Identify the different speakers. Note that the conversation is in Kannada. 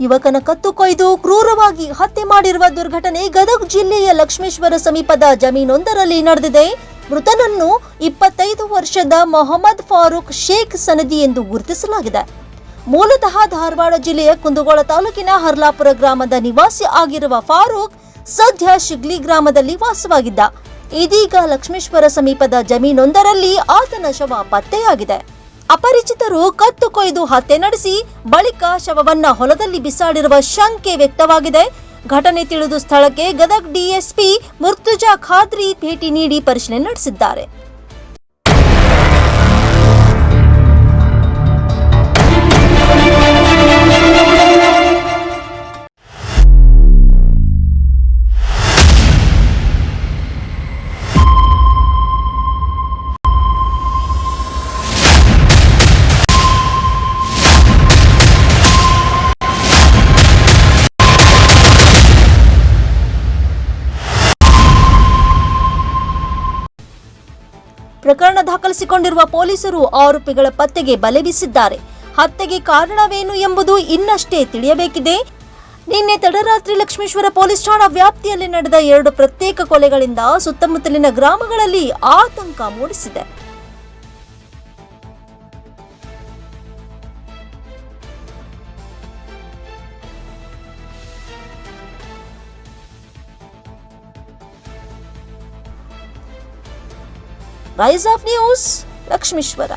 Speaker 1: ಯುವಕನ ಕತ್ತು ಕೊಯ್ದು ಕ್ರೂರವಾಗಿ ಹತ್ಯೆ ಮಾಡಿರುವ ದುರ್ಘಟನೆ ಗದಗ ಜಿಲ್ಲೆಯ ಲಕ್ಷ್ಮೇಶ್ವರ ಸಮೀಪದ ಜಮೀನೊಂದರಲ್ಲಿ ನಡೆದಿದೆ. ಮೃತನನ್ನು 25 ವರ್ಷದ ಮೊಹಮ್ಮದ್ ಫಾರೂಕ್ ಶೇಖ್ ಸನದಿ ಎಂದು ಗುರುತಿಸಲಾಗಿದೆ. ಮೂಲತಃ ಧಾರವಾಡ ಜಿಲ್ಲೆಯ ಕುಂದಗೋಳ ತಾಲೂಕಿನ ಹರ್ಲಾಪುರ ಗ್ರಾಮದ ನಿವಾಸಿ ಆಗಿರುವ ಫಾರೂಕ್ ಸದ್ಯ ಶಿಗ್ಲಿ ಗ್ರಾಮದಲ್ಲಿ ವಾಸವಾಗಿದ್ದ. ಇದೀಗ ಲಕ್ಷ್ಮೇಶ್ವರ ಸಮೀಪದ ಜಮೀನೊಂದರಲ್ಲಿ ಆತನ ಶವ ಪತ್ತೆಯಾಗಿದೆ. ಅಪರಿಚಿತರು ಕತ್ತು ಕೊಯ್ದು ಹತ್ಯೆ ನಡೆಸಿ ಬಳಿಕ ಶವವನ್ನ ಹೊಲದಲ್ಲಿ ಬಿಸಾಡಿರುವ ಶಂಕೆ ವ್ಯಕ್ತವಾಗಿದೆ. ಘಟನೆ ತಿಳಿದು ಸ್ಥಳಕ್ಕೆ ಗದಗ ಡಿಎಸ್ಪಿ ಮುರ್ತುಜಾ ಖಾದ್ರಿ ಭೇಟಿ ನೀಡಿ ಪರಿಶೀಲನೆ ನಡೆಸಿದ್ದಾರೆ. ಪ್ರಕರಣ ದಾಖಲಿಸಿಕೊಂಡಿರುವ ಪೊಲೀಸರು ಆರೋಪಿಗಳ ಪತ್ತೆಗೆ ಬಲೆ ಬೀಸಿದ್ದಾರೆ. ಹತ್ಯೆಗೆ ಕಾರಣವೇನು ಎಂಬುದು ಇನ್ನಷ್ಟೇ ತಿಳಿಯಬೇಕಿದೆ. ನಿನ್ನೆ ತಡರಾತ್ರಿ ಲಕ್ಷ್ಮೇಶ್ವರ ಪೊಲೀಸ್ ಠಾಣಾ ವ್ಯಾಪ್ತಿಯಲ್ಲಿ ನಡೆದ 2 ಪ್ರತ್ಯೇಕ ಕೊಲೆಗಳಿಂದ ಸುತ್ತಮುತ್ತಲಿನ ಗ್ರಾಮಗಳಲ್ಲಿ ಆತಂಕ ಮೂಡಿಸಿದೆ. Rise of news, Lakshmeshwar.